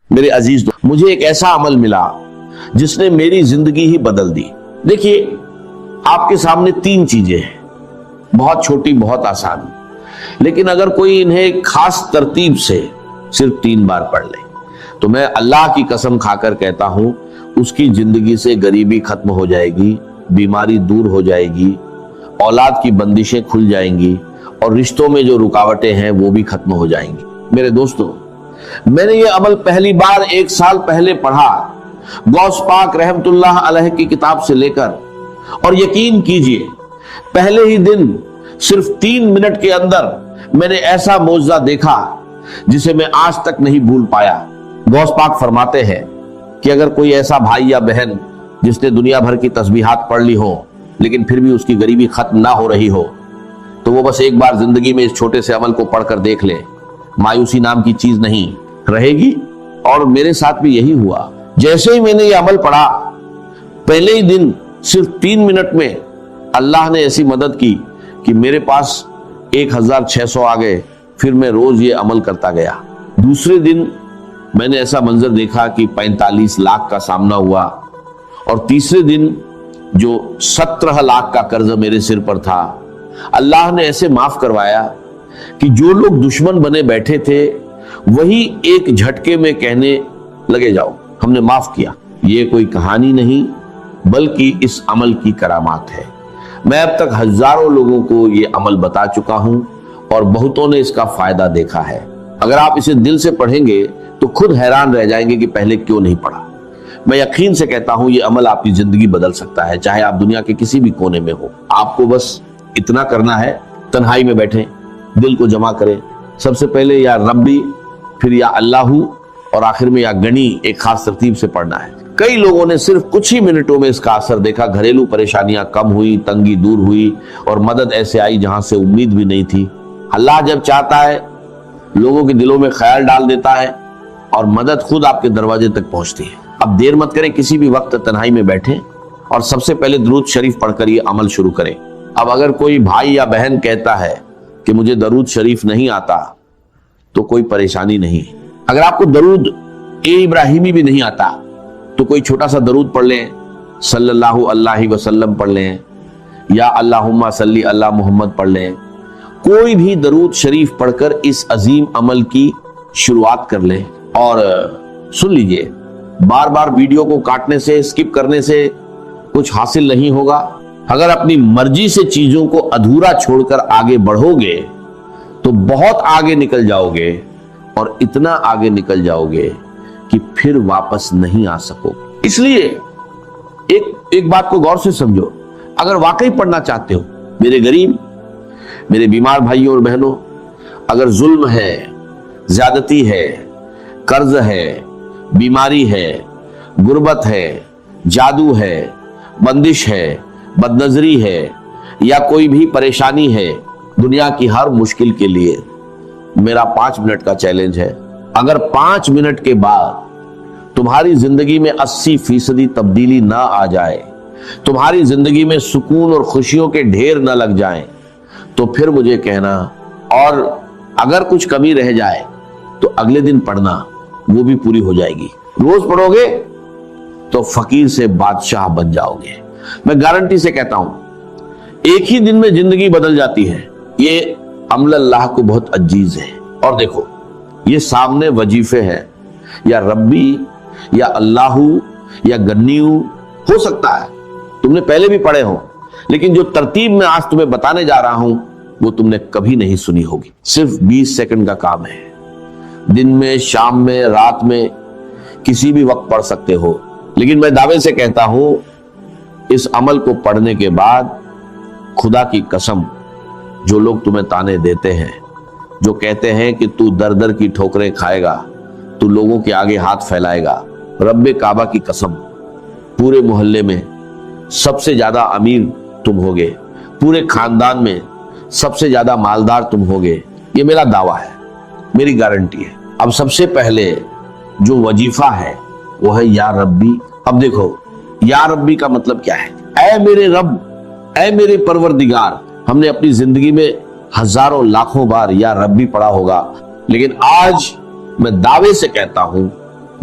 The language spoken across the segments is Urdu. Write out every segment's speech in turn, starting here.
میرے عزیز دوست، مجھے ایک ایسا عمل ملا جس نے میری زندگی ہی بدل دی۔ دیکھیے، آپ کے سامنے 3 چیزیں ہیں، بہت چھوٹی، بہت آسان، لیکن اگر کوئی انہیں ایک خاص ترتیب سے صرف 3 بار پڑھ لے تو میں اللہ کی قسم کھا کر کہتا ہوں اس کی زندگی سے غریبی ختم ہو جائے گی، بیماری دور ہو جائے گی، اولاد کی بندشیں کھل جائیں گی، اور رشتوں میں جو رکاوٹیں ہیں وہ بھی ختم ہو جائیں گی۔ میرے دوستو، میں نے یہ عمل پہلی بار 1 سال پہلے پڑھا، غوث پاک رحمت اللہ علیہ کی کتاب سے لے کر، اور یقین کیجئے پہلے ہی دن صرف 3 منٹ کے اندر میں نے ایسا معجزہ دیکھا جسے میں آج تک نہیں بھول پایا۔ غوث پاک فرماتے ہیں کہ اگر کوئی ایسا بھائی یا بہن جس نے دنیا بھر کی تسبیحات پڑھ لی ہو لیکن پھر بھی اس کی غریبی ختم نہ ہو رہی ہو تو وہ بس ایک بار زندگی میں اس چھوٹے سے عمل کو پڑھ کر دیکھ لے، مایوسی نام کی چیز نہیں رہے گی۔ اور میرے ساتھ بھی یہی ہوا، جیسے ہی میں نے یہ عمل پڑھا پہلے ہی دن صرف 3 منٹ میں اللہ نے ایسی مدد کی کہ میرے پاس 1600 آ گئے۔ پھر میں روز یہ عمل کرتا گیا۔ دوسرے دن میں نے ایسا منظر دیکھا کہ 45 لاکھ کا سامنا ہوا، اور تیسرے دن جو 17 لاکھ کا قرض میرے سر پر تھا اللہ نے ایسے معاف کروایا کہ جو لوگ دشمن بنے بیٹھے تھے وہی ایک جھٹکے میں کہنے لگے جاؤ ہم نے معاف کیا۔ یہ کوئی کہانی نہیں بلکہ اس عمل کی کرامات ہے۔ میں اب تک ہزاروں لوگوں کو یہ عمل بتا چکا ہوں اور بہتوں نے اس کا فائدہ دیکھا ہے۔ اگر آپ اسے دل سے پڑھیں گے تو خود حیران رہ جائیں گے کہ پہلے کیوں نہیں پڑھا۔ میں یقین سے کہتا ہوں یہ عمل آپ کی زندگی بدل سکتا ہے، چاہے آپ دنیا کے کسی بھی کونے میں ہو۔ آپ کو بس اتنا کرنا ہے، تنہائی میں بیٹھیں، دل کو جمع کریں، سب سے پہلے یا ربی، پھر یا اللہ، اور آخر میں یا گنی ایک خاص ترتیب سے پڑھنا ہے۔ کئی لوگوں نے صرف کچھ ہی منٹوں میں اس کا اثر دیکھا، گھریلو پریشانیاں کم ہوئی، تنگی دور ہوئی، اور مدد ایسے آئی جہاں سے امید بھی نہیں تھی۔ اللہ جب چاہتا ہے لوگوں کے دلوں میں خیال ڈال دیتا ہے اور مدد خود آپ کے دروازے تک پہنچتی ہے۔ اب دیر مت کریں، کسی بھی وقت تنہائی میں بیٹھیں اور سب سے پہلے درود شریف پڑھ کر یہ عمل شروع کریں۔ اب اگر کوئی بھائی یا بہن کہتا ہے کہ مجھے درود شریف نہیں آتا تو کوئی پریشانی نہیں۔ اگر آپ کو درود ابراہیمی بھی نہیں آتا تو کوئی چھوٹا سا درود پڑھ لیں، صلی اللہ علیہ وسلم پڑھ لیں، یا اللہم صلی اللہ محمد پڑھ لیں۔ کوئی بھی درود شریف پڑھ کر اس عظیم عمل کی شروعات کر لیں۔ اور سن لیجئے، بار بار ویڈیو کو کاٹنے سے، اسکپ کرنے سے کچھ حاصل نہیں ہوگا۔ اگر اپنی مرضی سے چیزوں کو ادھورا چھوڑ کر آگے بڑھو گے تو بہت آگے نکل جاؤ گے، اور اتنا آگے نکل جاؤ گے کہ پھر واپس نہیں آ سکو۔ اس لیے ایک بات کو غور سے سمجھو، اگر واقعی پڑھنا چاہتے ہو، میرے غریب، میرے بیمار بھائیوں اور بہنوں، اگر ظلم ہے، زیادتی ہے، قرض ہے، بیماری ہے، غربت ہے، جادو ہے، بندش ہے، بد نظری ہے، یا کوئی بھی پریشانی ہے، دنیا کی ہر مشکل کے لیے میرا 5 منٹ کا چیلنج ہے۔ اگر 5 منٹ کے بعد تمہاری زندگی میں 80% تبدیلی نہ آ جائے، تمہاری زندگی میں سکون اور خوشیوں کے ڈھیر نہ لگ جائیں، تو پھر مجھے کہنا، اور اگر کچھ کمی رہ جائے تو اگلے دن پڑھنا، وہ بھی پوری ہو جائے گی۔ روز پڑھو گے تو فقیر سے بادشاہ بن جاؤ گے۔ میں گارنٹی سے کہتا ہوں ایک ہی دن میں زندگی بدل جاتی ہے۔ یہ عمل اللہ کو بہت عزیز ہے۔ اور دیکھو، یہ سامنے وظیفے ہیں، یا ربی، یا اللہ، یا گنیو، ہو سکتا ہے تم نے پہلے بھی پڑھے ہوں، لیکن جو ترتیب میں آج تمہیں بتانے جا رہا ہوں وہ تم نے کبھی نہیں سنی ہوگی۔ صرف 20 سیکنڈ کا کام ہے، دن میں، شام میں، رات میں، کسی بھی وقت پڑھ سکتے ہو۔ لیکن میں دعوے سے کہتا ہوں اس عمل کو پڑھنے کے بعد خدا کی قسم، جو لوگ تمہیں تانے دیتے ہیں، جو کہتے ہیں کہ تو در در کی ٹھوکریں کھائے گا، تو لوگوں کے آگے ہاتھ پھیلائے گا، رب کعبہ کی قسم، پورے محلے میں سب سے زیادہ امیر تم ہوگے، پورے خاندان میں سب سے زیادہ مالدار تم ہوگے۔ یہ میرا دعویٰ ہے، میری گارنٹی ہے۔ اب سب سے پہلے جو وظیفہ ہے وہ ہے یا ربی۔ اب دیکھو، یا ربی کا مطلب کیا ہے؟ اے میرے رب، اے میرے پروردگار۔ ہم نے اپنی زندگی میں ہزاروں لاکھوں بار یا ربی پڑھا ہوگا، لیکن آج میں دعوے سے کہتا ہوں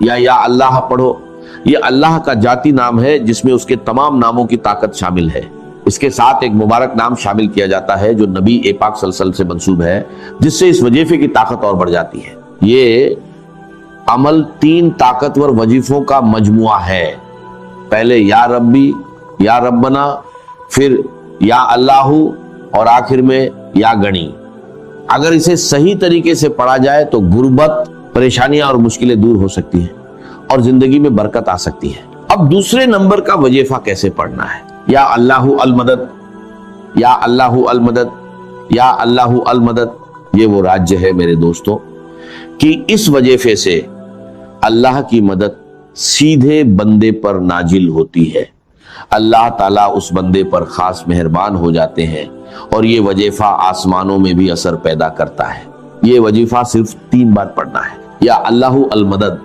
یا اللہ پڑھو، یہ اللہ کا ذاتی نام ہے جس میں اس کے تمام ناموں کی طاقت شامل ہے۔ اس کے ساتھ ایک مبارک نام شامل کیا جاتا ہے جو نبی پاک صلی اللہ علیہ وسلم سے منسوب ہے، جس سے اس وظیفے کی طاقت اور بڑھ جاتی ہے۔ یہ عمل 3 طاقتور وظیفوں کا مجموعہ ہے، پہلے یا ربی، یا ربنا، پھر یا اللہ، اور آخر میں یا گنی۔ اگر اسے صحیح طریقے سے پڑھا جائے تو غربت، پریشانیاں اور مشکلیں دور ہو سکتی ہیں اور زندگی میں برکت آ سکتی ہے۔ اب دوسرے نمبر کا وظیفہ کیسے پڑھنا ہے؟ یا اللہ المدد، یا اللہ المدد، یا اللہ المدد۔ یہ وہ راج ہے میرے دوستوں کہ اس وظیفے سے اللہ کی مدد سیدھے بندے پر نازل ہوتی ہے، اللہ تعالیٰ اس بندے پر خاص مہربان ہو جاتے ہیں، اور یہ وظیفہ آسمانوں میں بھی اثر پیدا کرتا ہے۔ یہ وظیفہ صرف 3 بار پڑھنا ہے، یا اللہ المدد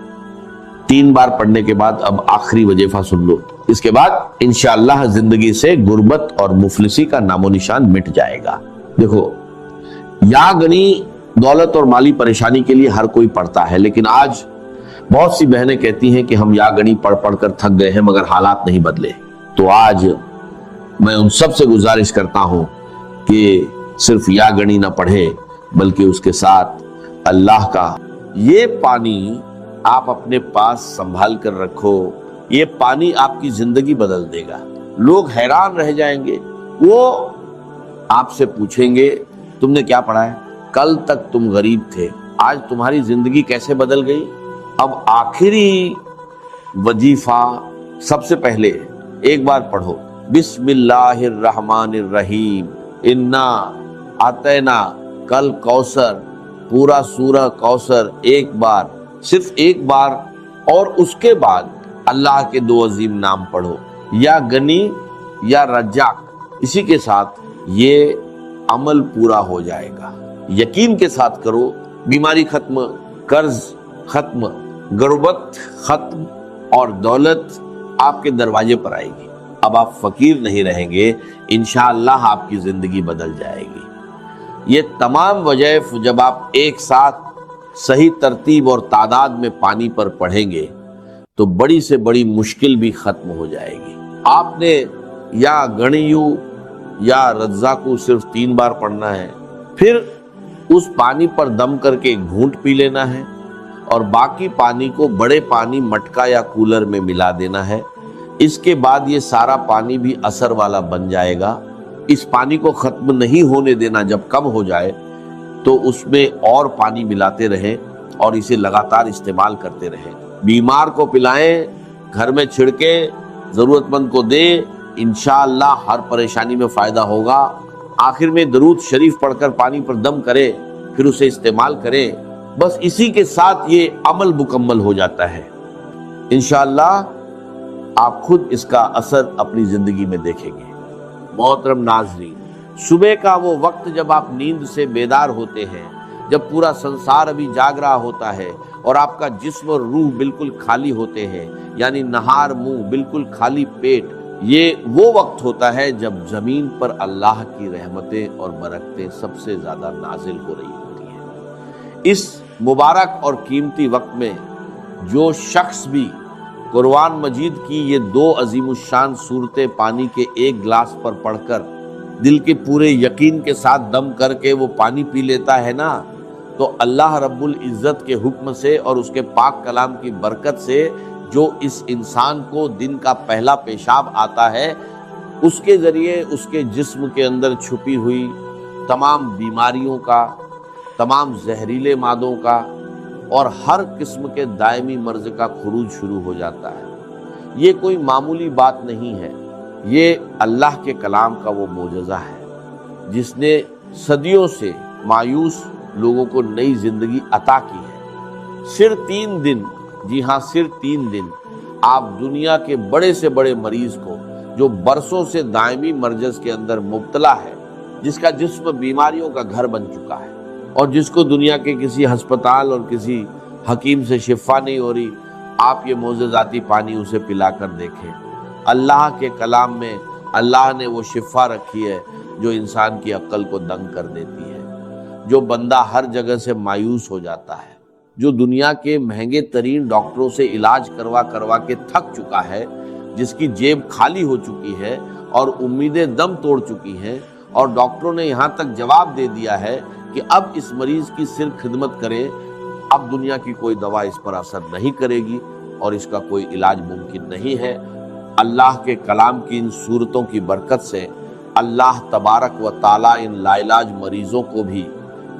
3 بار پڑھنے کے بعد اب آخری وظیفہ سن لو، اس کے بعد انشاءاللہ زندگی سے غربت اور مفلسی کا نام و نشان مٹ جائے گا۔ دیکھو، یا گنی دولت اور مالی پریشانی کے لیے ہر کوئی پڑھتا ہے، لیکن آج بہت سی بہنیں کہتی ہیں کہ ہم یا گنی پڑھ پڑھ کر تھک گئے ہیں مگر حالات نہیں بدلے۔ تو آج میں ان سب سے گزارش کرتا ہوں کہ صرف یا گنی نہ پڑھے بلکہ اس کے ساتھ اللہ کا یہ پانی آپ اپنے پاس سنبھال کر رکھو، یہ پانی آپ کی زندگی بدل دے گا۔ لوگ حیران رہ جائیں گے، وہ آپ سے پوچھیں گے تم نے کیا پڑھا ہے؟ کل تک تم غریب تھے، آج تمہاری زندگی کیسے بدل گئی؟ اب آخری وظیفہ سب سے پہلے ایک بار پڑھو، بسم اللہ الرحمن الرحیم، انا اعطینا کل کوثر، پورا سورہ کوثر ایک بار، صرف ایک بار، اور اس کے بعد اللہ کے 2 عظیم نام پڑھو، یا گنی یا رجاق۔ اسی کے ساتھ یہ عمل پورا ہو جائے گا۔ یقین کے ساتھ کرو، بیماری ختم، قرض ختم، غربت ختم، اور دولت آپ کے دروازے پر آئے گی۔ اب آپ فقیر نہیں رہیں گے، انشاءاللہ آپ کی زندگی بدل جائے گی۔ یہ تمام وظائف جب آپ ایک ساتھ صحیح ترتیب اور تعداد میں پانی پر پڑھیں گے تو بڑی سے بڑی مشکل بھی ختم ہو جائے گی۔ آپ نے یا گنیو یا رزاقو صرف 3 بار پڑھنا ہے، پھر اس پانی پر دم کر کے ایک گھونٹ پی لینا ہے، اور باقی پانی کو بڑے پانی مٹکا یا کولر میں ملا دینا ہے۔ اس کے بعد یہ سارا پانی بھی اثر والا بن جائے گا۔ اس پانی کو ختم نہیں ہونے دینا، جب کم ہو جائے تو اس میں اور پانی ملاتے رہیں اور اسے لگاتار استعمال کرتے رہیں۔ بیمار کو پلائیں، گھر میں چھڑکیں، ضرورت مند کو دیں، انشاءاللہ ہر پریشانی میں فائدہ ہوگا۔ آخر میں درود شریف پڑھ کر پانی پر دم کریں، پھر اسے استعمال کریں، بس اسی کے ساتھ یہ عمل مکمل ہو جاتا ہے۔ انشاءاللہ آپ خود اس کا اثر اپنی زندگی میں دیکھیں گے۔ محترم ناظرین، صبح کا وہ وقت جب آپ نیند سے بیدار ہوتے ہیں، جب پورا سنسار ابھی جاگ رہا ہوتا ہے اور آپ کا جسم اور روح بالکل خالی ہوتے ہیں، یعنی نہار منہ بالکل خالی پیٹ، یہ وہ وقت ہوتا ہے جب زمین پر اللہ کی رحمتیں اور برکتیں سب سے زیادہ نازل ہو رہی ہوتی ہیں۔ اس مبارک اور قیمتی وقت میں جو شخص بھی قرآن مجید کی یہ 2 عظیم الشان صورتیں پانی کے 1 گلاس پر پڑھ کر دل کے پورے یقین کے ساتھ دم کر کے وہ پانی پی لیتا ہے نا، تو اللہ رب العزت کے حکم سے اور اس کے پاک کلام کی برکت سے جو اس انسان کو دن کا پہلا پیشاب آتا ہے، اس کے ذریعے اس کے جسم کے اندر چھپی ہوئی تمام بیماریوں کا، تمام زہریلے مادوں کا اور ہر قسم کے دائمی مرض کا خروج شروع ہو جاتا ہے۔ یہ کوئی معمولی بات نہیں ہے، یہ اللہ کے کلام کا وہ معجزہ ہے جس نے صدیوں سے مایوس لوگوں کو نئی زندگی عطا کی ہے۔ صرف 3 دن، جی ہاں صرف 3 دن آپ دنیا کے بڑے سے بڑے مریض کو جو برسوں سے دائمی مرض کے اندر مبتلا ہے، جس کا جسم بیماریوں کا گھر بن چکا ہے اور جس کو دنیا کے کسی ہسپتال اور کسی حکیم سے شفا نہیں ہو رہی، آپ یہ معجزاتی پانی اسے پلا کر دیکھیں۔ اللہ کے کلام میں اللہ نے وہ شفا رکھی ہے جو انسان کی عقل کو دنگ کر دیتی ہے۔ جو بندہ ہر جگہ سے مایوس ہو جاتا ہے، جو دنیا کے مہنگے ترین ڈاکٹروں سے علاج کروا کروا کے تھک چکا ہے، جس کی جیب خالی ہو چکی ہے اور امیدیں دم توڑ چکی ہیں، اور ڈاکٹروں نے یہاں تک جواب دے دیا ہے کہ اب اس مریض کی صرف خدمت کریں، اب دنیا کی کوئی دوا اس پر اثر نہیں کرے گی اور اس کا کوئی علاج ممکن نہیں ہے۔ اللہ کے کلام کی ان صورتوں کی برکت سے اللہ تبارک و تعالیٰ ان لا علاج مریضوں کو بھی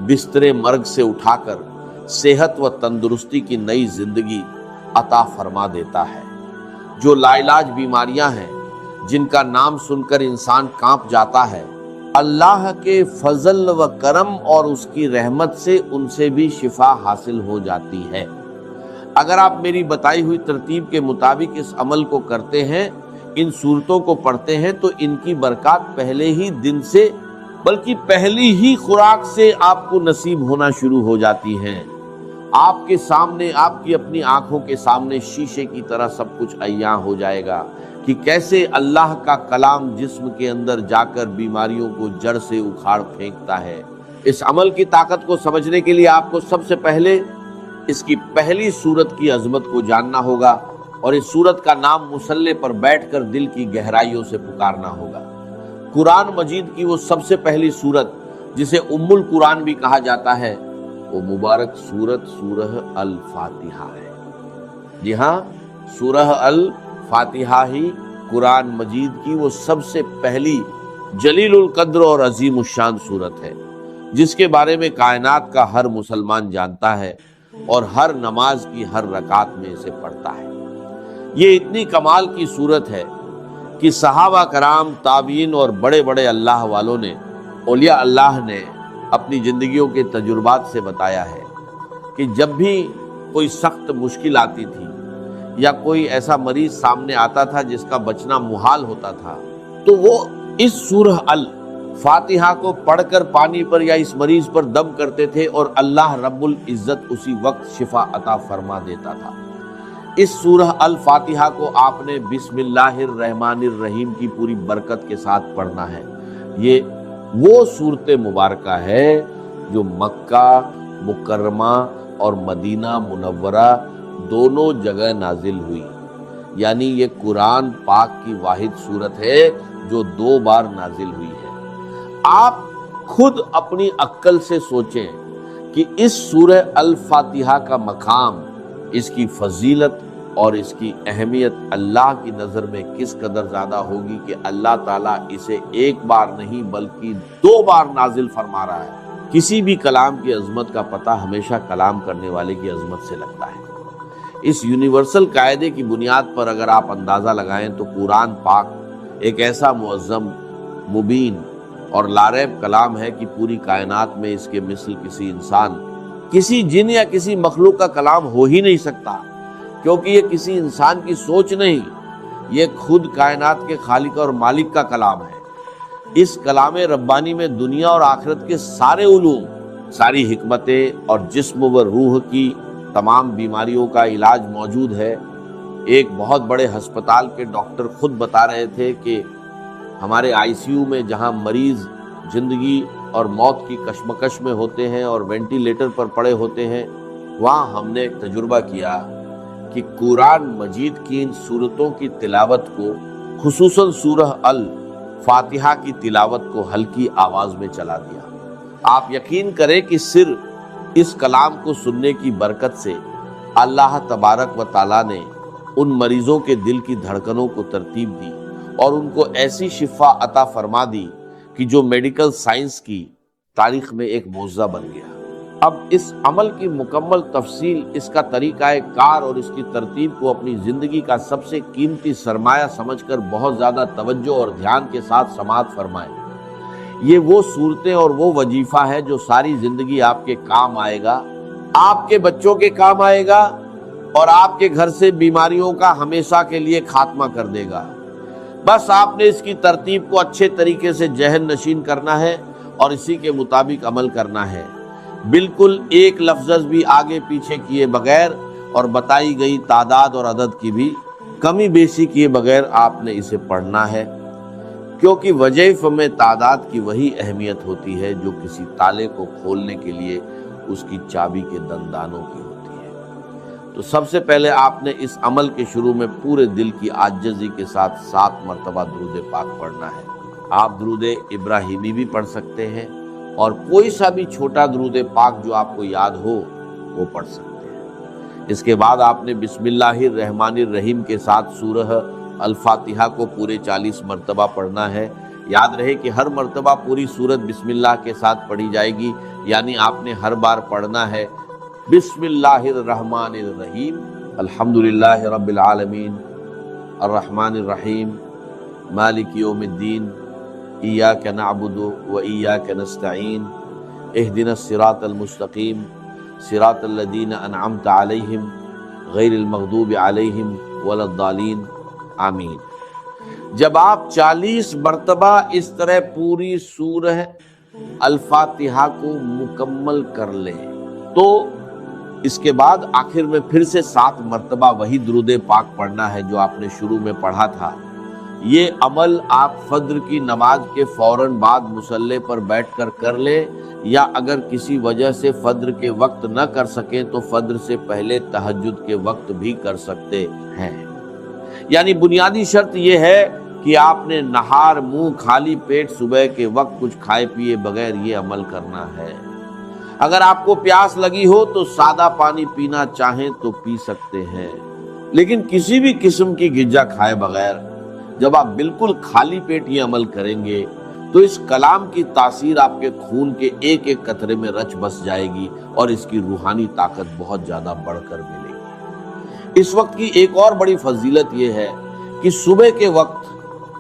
بستر مرگ سے اٹھا کر صحت و تندرستی کی نئی زندگی عطا فرما دیتا ہے۔ جو لا علاج بیماریاں ہیں، جن کا نام سن کر انسان کانپ جاتا ہے، اللہ کے فضل و کرم اور اس کی رحمت سے ان سے بھی شفا حاصل ہو جاتی ہے۔ اگر آپ میری بتائی ہوئی ترتیب کے مطابق اس عمل کو کرتے ہیں، ان صورتوں کو پڑھتے ہیں، تو ان کی برکات پہلے ہی دن سے بلکہ پہلی ہی خوراک سے آپ کو نصیب ہونا شروع ہو جاتی ہیں۔ آپ کے سامنے، آپ کی اپنی آنکھوں کے سامنے شیشے کی طرح سب کچھ عیاں ہو جائے گا کہ کیسے اللہ کا کلام جسم کے اندر جا کر بیماریوں کو جڑ سے اکھاڑ پھینکتا ہے۔ اس عمل کی طاقت کو سمجھنے کے لیے آپ کو سب سے پہلے اس کی پہلی سورت کی عظمت کو جاننا ہوگا، اور اس سورت کا نام مصلے پر بیٹھ کر دل کی گہرائیوں سے پکارنا ہوگا۔ قرآن مجید کی وہ سب سے پہلی سورت جسے ام القرآن بھی کہا جاتا ہے، وہ مبارک سورت سورہ الفاتحہ ہے۔ جی ہاں، سورہ الفاتحہ ہی قرآن مجید کی وہ سب سے پہلی جلیل القدر اور عظیم الشان سورت ہے، جس کے بارے میں کائنات کا ہر مسلمان جانتا ہے اور ہر نماز کی ہر رکعت میں اسے پڑھتا ہے۔ یہ اتنی کمال کی سورت ہے کہ صحابہ کرام، تابعین اور بڑے بڑے اللہ والوں نے، اولیاء اللہ نے اپنی زندگیوں کے تجربات سے بتایا ہے کہ جب بھی کوئی سخت مشکل آتی تھی یا کوئی ایسا مریض سامنے آتا تھا جس کا بچنا محال ہوتا تھا، تو وہ اس سورہ الفاتحہ کو پڑھ کر پانی پر یا اس مریض پر دم کرتے تھے اور اللہ رب العزت اسی وقت شفا عطا فرما دیتا تھا۔ اس سورہ الفاتحہ کو آپ نے بسم اللہ الرحمن الرحیم کی پوری برکت کے ساتھ پڑھنا ہے۔ یہ وہ صورت مبارکہ ہے جو مکہ مکرمہ اور مدینہ منورہ دونوں جگہ نازل ہوئی، یعنی یہ قرآن پاک کی واحد صورت ہے جو 2 بار نازل ہوئی ہے۔ آپ خود اپنی عقل سے سوچیں کہ اس سورہ الفاتحہ کا مقام، اس کی فضیلت اور اس کی اہمیت اللہ کی نظر میں کس قدر زیادہ ہوگی کہ اللہ تعالیٰ اسے 1 بار نہیں بلکہ 2 بار نازل فرما رہا ہے۔ کسی بھی کلام کی عظمت کا پتہ ہمیشہ کلام کرنے والے کی عظمت سے لگتا ہے۔ اس یونیورسل قاعدے کی بنیاد پر اگر آپ اندازہ لگائیں تو قرآن پاک ایک ایسا معظم، مبین اور لاریب کلام ہے کہ پوری کائنات میں اس کے مثل کسی انسان، کسی جن یا کسی مخلوق کا کلام ہو ہی نہیں سکتا، کیونکہ یہ کسی انسان کی سوچ نہیں، یہ خود کائنات کے خالق اور مالک کا کلام ہے۔ اس کلام ربانی میں دنیا اور آخرت کے سارے علوم، ساری حکمتیں اور جسم و روح کی تمام بیماریوں کا علاج موجود ہے۔ ایک بہت بڑے ہسپتال کے ڈاکٹر خود بتا رہے تھے کہ ہمارے ICU میں جہاں مریض زندگی اور موت کی کشمکش میں ہوتے ہیں اور وینٹیلیٹر پر پڑے ہوتے ہیں، وہاں ہم نے ایک تجربہ کیا کہ قرآن مجید کی ان صورتوں کی تلاوت کو، خصوصاً سورہ الفاتحہ کی تلاوت کو ہلکی آواز میں چلا دیا۔ آپ یقین کریں کہ صرف اس کلام کو سننے کی برکت سے اللہ تبارک و تعالیٰ نے ان مریضوں کے دل کی دھڑکنوں کو ترتیب دی اور ان کو ایسی شفا عطا فرما دی کہ جو میڈیکل سائنس کی تاریخ میں ایک معجزہ بن گیا۔ اب اس عمل کی مکمل تفصیل، اس کا طریقہ کار اور اس کی ترتیب کو اپنی زندگی کا سب سے قیمتی سرمایہ سمجھ کر بہت زیادہ توجہ اور دھیان کے ساتھ سماعت فرمائیں۔ یہ وہ صورتیں اور وہ وظیفہ ہے جو ساری زندگی آپ کے کام آئے گا، آپ کے بچوں کے کام آئے گا اور آپ کے گھر سے بیماریوں کا ہمیشہ کے لیے خاتمہ کر دے گا۔ بس آپ نے اس کی ترتیب کو اچھے طریقے سے ذہن نشین کرنا ہے اور اسی کے مطابق عمل کرنا ہے، بالکل ایک لفظ بھی آگے پیچھے کیے بغیر اور بتائی گئی تعداد اور عدد کی بھی کمی بیشی کیے بغیر آپ نے اسے پڑھنا ہے، کیونکہ وظیفے میں تعداد کی وہی اہمیت ہوتی ہے جو کسی تالے کو کھولنے کے لیے اس کی چابی کے دندانوں کی ہوتی ہے۔ تو سب سے پہلے آپ نے اس عمل کے شروع میں پورے دل کی عاجزی کے ساتھ 7 مرتبہ درود پاک پڑھنا ہے۔ آپ درود ابراہیمی بھی پڑھ سکتے ہیں اور کوئی سا بھی چھوٹا درود پاک جو آپ کو یاد ہو وہ پڑھ سکتے ہیں۔ اس کے بعد آپ نے بسم اللہ الرحمن الرحیم کے ساتھ سورہ الفاتحہ کو پورے 40 مرتبہ پڑھنا ہے۔ یاد رہے کہ ہر مرتبہ پوری سورت بسم اللہ کے ساتھ پڑھی جائے گی، یعنی آپ نے ہر بار پڑھنا ہے بسم اللہ الرحمن الرحیم الحمدللہ رب العالمین الرحمن الرحیم مالک یوم الدین ایاک نعبد و ایاک نستعین اہدنا الصراط المستقیم صراط الذین انعمت علیہم غیر المغضوب علیہم ولا الضالین آمین۔ جب آپ 40 مرتبہ اس طرح پوری سورہ الفاتحہ کو مکمل کر لیں تو اس کے بعد آخر میں پھر سے 7 مرتبہ وہی درود پاک پڑھنا ہے جو آپ نے شروع میں پڑھا تھا۔ یہ عمل آپ فجر کی نماز کے فوراً بعد مصلی پر بیٹھ کر لیں، یا اگر کسی وجہ سے فجر کے وقت نہ کر سکیں تو فجر سے پہلے تہجد کے وقت بھی کر سکتے ہیں۔ یعنی بنیادی شرط یہ ہے کہ آپ نے نہار منہ خالی پیٹ صبح کے وقت کچھ کھائے پیے بغیر یہ عمل کرنا ہے۔ اگر آپ کو پیاس لگی ہو تو سادہ پانی پینا چاہیں تو پی سکتے ہیں، لیکن کسی بھی قسم کی غذا کھائے بغیر جب آپ بالکل خالی پیٹ یہ عمل کریں گے تو اس کلام کی تاثیر آپ کے خون کے ایک ایک قطرے میں رچ بس جائے گی اور اس کی روحانی طاقت بہت زیادہ بڑھ کر ملے گی۔ اس وقت کی ایک اور بڑی فضیلت یہ ہے کہ صبح کے وقت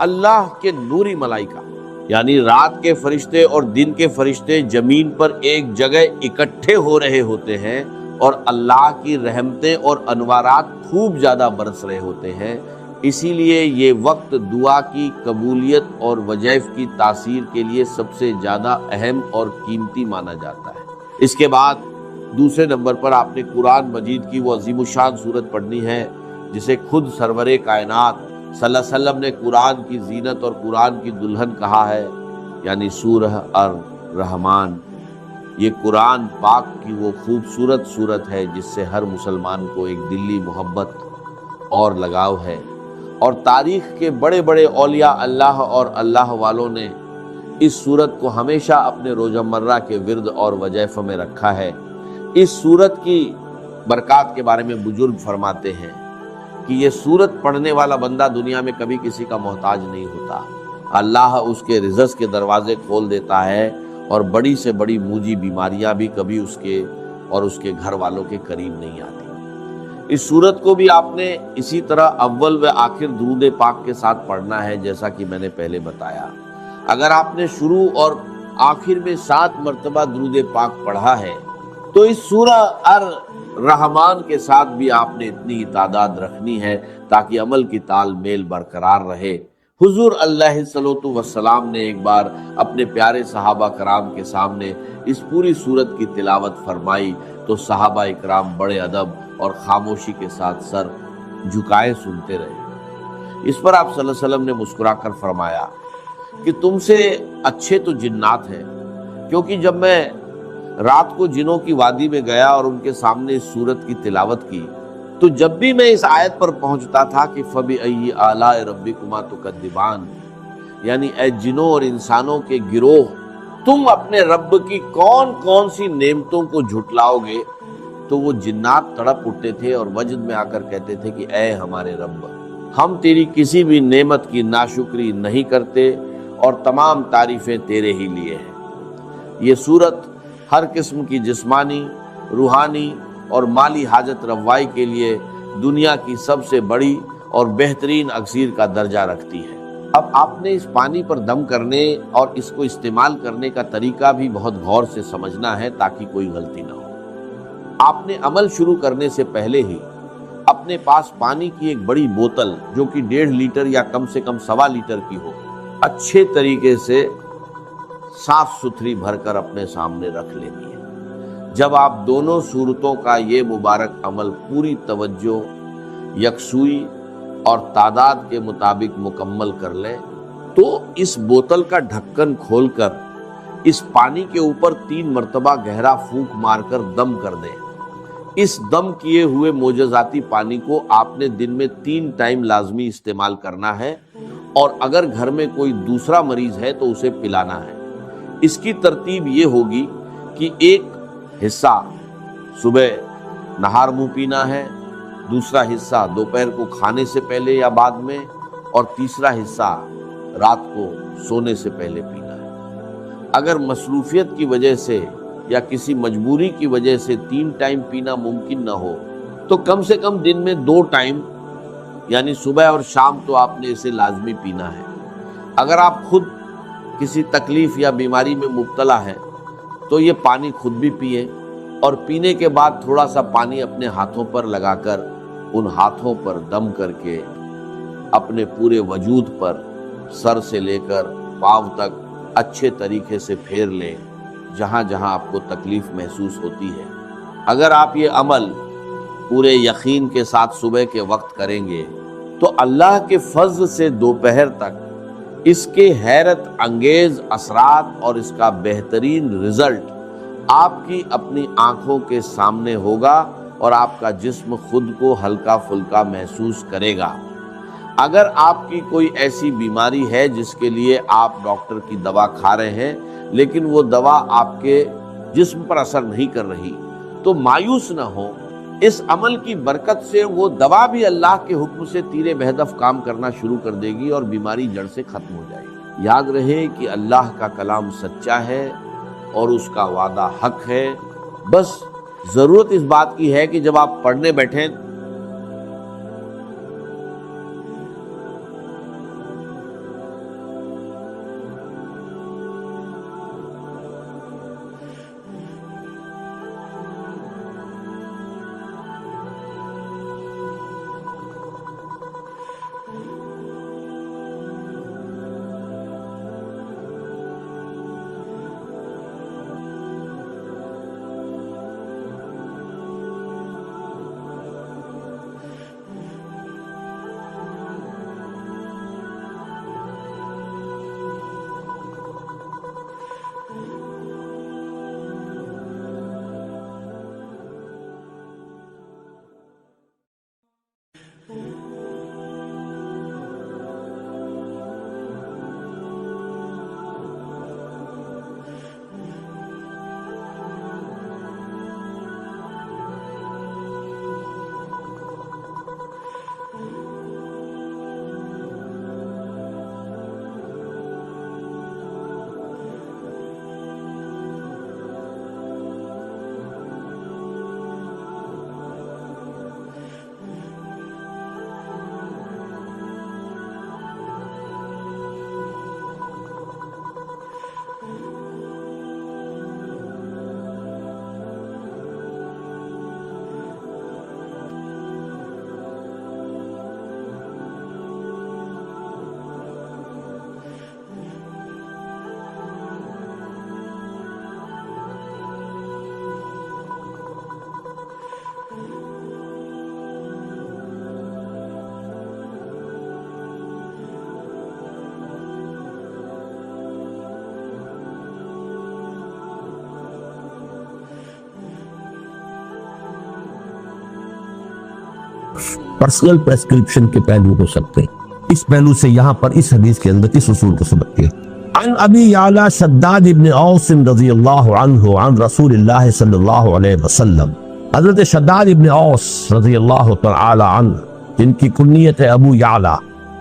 اللہ کے نوری ملائکہ یعنی رات کے فرشتے اور دن کے فرشتے زمین پر ایک جگہ اکٹھے ہو رہے ہوتے ہیں اور اللہ کی رحمتیں اور انوارات خوب زیادہ برس رہے ہوتے ہیں۔ اسی لیے یہ وقت دعا کی قبولیت اور وظائف کی تاثیر کے لیے سب سے زیادہ اہم اور قیمتی مانا جاتا ہے۔ اس کے بعد دوسرے نمبر پر آپ نے قرآن مجید کی وہ عظیم الشان سورت پڑھنی ہے جسے خود سرور کائنات صلی اللہ علیہ وسلم نے قرآن کی زینت اور قرآن کی دلہن کہا ہے، یعنی سورہ الرحمن۔ یہ قرآن پاک کی وہ خوبصورت سورت ہے جس سے ہر مسلمان کو ایک دلی محبت اور لگاؤ ہے، اور تاریخ کے بڑے بڑے اولیاء اللہ اور اللہ والوں نے اس سورت کو ہمیشہ اپنے روزمرہ کے ورد اور وظائف میں رکھا ہے۔ اس سورت کی برکات کے بارے میں بزرگ فرماتے ہیں کہ یہ سورت پڑھنے والا بندہ دنیا میں کبھی کسی کا محتاج نہیں ہوتا، اللہ اس کے رزق کے دروازے کھول دیتا ہے اور بڑی سے بڑی موجی بیماریاں بھی کبھی اس کے اور اس کے گھر والوں کے قریب نہیں آتی۔ اس سورت کو بھی آپ نے اسی طرح اول و آخر درود پاک کے ساتھ پڑھنا ہے جیسا کہ میں نے پہلے بتایا۔ اگر آپ نے شروع اور آخر میں 7 مرتبہ درود پاک پڑھا ہے تو اس سورہ الرحمن کے ساتھ بھی آپ نے اتنی تعداد رکھنی ہے تاکہ عمل کی تال میل برقرار رہے۔ حضور علیہ الصلوۃ والسلام نے ایک بار اپنے پیارے صحابہ کرام کے سامنے اس پوری سورت کی تلاوت فرمائی تو صحابہ اکرام بڑے ادب اور خاموشی کے ساتھ سر جھکائے سنتے رہے۔ اس پر آپ صلی اللہ علیہ وسلم نے مسکرا کر فرمایا کہ تم سے اچھے تو جنات ہیں، کیونکہ جب میں رات کو جنوں کی وادی میں گیا اور ان کے سامنے اس سورت کی تلاوت کی تو جب بھی میں اس آیت پر پہنچتا تھا کہ فَبِأَيِّ آلَاءِ رَبِّكُمَا تُكَذِّبَانِ، یعنی اے جنوں اور انسانوں کے گروہ، تم اپنے رب کی کون کون سی نعمتوں کو جھٹلاؤ گے، تو وہ جنات تڑپ اٹھتے تھے اور وجد میں آ کر کہتے تھے کہ اے ہمارے رب، ہم تیری کسی بھی نعمت کی ناشکری نہیں کرتے اور تمام تعریفیں تیرے ہی لیے ہیں۔ یہ سورت ہر قسم کی جسمانی، روحانی اور مالی حاجت روائی کے لیے دنیا کی سب سے بڑی اور بہترین اکسیر کا درجہ رکھتی ہے۔ اب آپ نے اس پانی پر دم کرنے اور اس کو استعمال کرنے کا طریقہ بھی بہت غور سے سمجھنا ہے تاکہ کوئی غلطی نہ ہو۔ آپ نے عمل شروع کرنے سے پہلے ہی اپنے پاس پانی کی ایک بڑی بوتل جو کہ 1.5 لیٹر یا کم سے کم 1.25 لیٹر کی ہو، اچھے طریقے سے صاف ستھری بھر کر اپنے سامنے رکھ لینی ہے۔ جب آپ دونوں صورتوں کا یہ مبارک عمل پوری توجہ، یکسوئی اور تعداد کے مطابق مکمل کر لیں تو اس بوتل کا ڈھکن کھول کر اس پانی کے اوپر 3 مرتبہ گہرا پھونک مار کر دم کر دیں، اس دم کیے ہوئے معجزاتی پانی کو آپ نے دن میں 3 ٹائم لازمی استعمال کرنا ہے، اور اگر گھر میں کوئی دوسرا مریض ہے تو اسے پلانا ہے۔ اس کی ترتیب یہ ہوگی کہ ایک حصہ صبح نہار منہ پینا ہے، دوسرا حصہ دوپہر کو کھانے سے پہلے یا بعد میں، اور تیسرا حصہ رات کو سونے سے پہلے پینا ہے۔ اگر مصروفیت کی وجہ سے یا کسی مجبوری کی وجہ سے 3 ٹائم پینا ممکن نہ ہو تو کم سے کم دن میں 2 ٹائم یعنی صبح اور شام تو آپ نے اسے لازمی پینا ہے۔ اگر آپ خود کسی تکلیف یا بیماری میں مبتلا ہے تو یہ پانی خود بھی پیئے، اور پینے کے بعد تھوڑا سا پانی اپنے ہاتھوں پر لگا کر ان ہاتھوں پر دم کر کے اپنے پورے وجود پر سر سے لے کر پاؤں تک اچھے طریقے سے پھیر لیں جہاں جہاں آپ کو تکلیف محسوس ہوتی ہے۔ اگر آپ یہ عمل پورے یقین کے ساتھ صبح کے وقت کریں گے تو اللہ کے فضل سے دوپہر تک اس کے حیرت انگیز اثرات اور اس کا بہترین رزلٹ آپ کی اپنی آنکھوں کے سامنے ہوگا، اور آپ کا جسم خود کو ہلکا پھلکا محسوس کرے گا۔ اگر آپ کی کوئی ایسی بیماری ہے جس کے لیے آپ ڈاکٹر کی دوا کھا رہے ہیں لیکن وہ دوا آپ کے جسم پر اثر نہیں کر رہی تو مایوس نہ ہو، اس عمل کی برکت سے وہ دوا بھی اللہ کے حکم سے تیر بہدف کام کرنا شروع کر دے گی اور بیماری جڑ سے ختم ہو جائے گی۔ یاد رہے کہ اللہ کا کلام سچا ہے اور اس کا وعدہ حق ہے، بس ضرورت اس بات کی ہے کہ جب آپ پڑھنے بیٹھیں پرسنل پریسکرپشن کے پہلو ہو سکتے ہیں۔ اس پہلو سے یہاں پر اس حدیث کے اندر اس اصول کو سمجھتے ہیں۔ عن ابی یعلا شداد ابن اوس رضی اللہ عنہ عن رسول اللہ صلی اللہ علیہ وسلم، حضرت شداد ابن اوس رضی اللہ تعالی عنہ جن کی کنیت ہے ابو یعلا،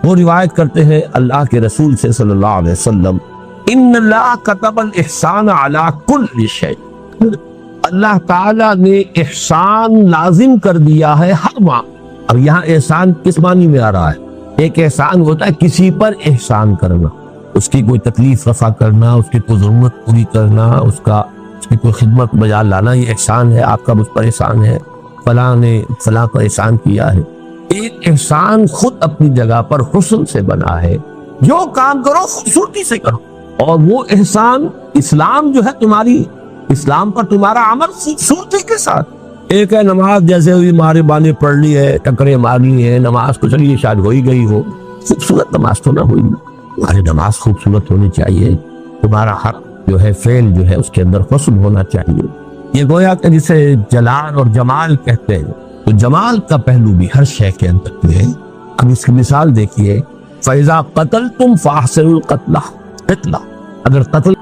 وہ روایت کرتے ہیں اللہ کے رسول سے صلی اللہ علیہ وسلم، ان اللہ کتب الاحسان علی کل شیء، اللہ تعالیٰ نے احسان لازم کر دیا ہے ہر معاملے۔ اب یہاں احسان کس معنی میں آ رہا ہے؟ ایک احسان ہوتا ہے کسی پر احسان کرنا، اس کی کوئی تکلیف رفع کرنا، اس کی کوئی ضرورت پوری کرنا، اس کی کوئی خدمت بجا لانا، یہ احسان ہے، آپ کا مجھ پر احسان ہے، فلاں نے فلاں پر احسان کیا ہے۔ ایک احسان خود اپنی جگہ پر حسن سے بنا ہے، جو کام کرو خوبصورتی سے کرو، اور وہ احسان اسلام جو ہے تمہاری، اسلام پر تمہارا عمل خوبصورتی کے ساتھ۔ ایک ہے نماز جیسے ہوئی مارے بانے پڑھنی ہے، ٹکرے مارنی ہے، نماز کو چلیے شاید ہو ہی گئی ہو، خوبصورت نماز تو نہ ہوئی، تمہاری نماز خوبصورت ہونی چاہیے، تمہارا حق جو ہے فعل جو ہے اس کے اندر حسن ہونا چاہیے، یہ گویا کہ جسے جلال اور جمال کہتے ہیں، تو جمال کا پہلو بھی ہر شے کے اندر بھی ہے۔ اب اس کی مثال دیکھیے، فَإِذَا قَتَلْتُمْ فَأَحْسِنُوا الْقَتْلَ، قتلہ اگر قتل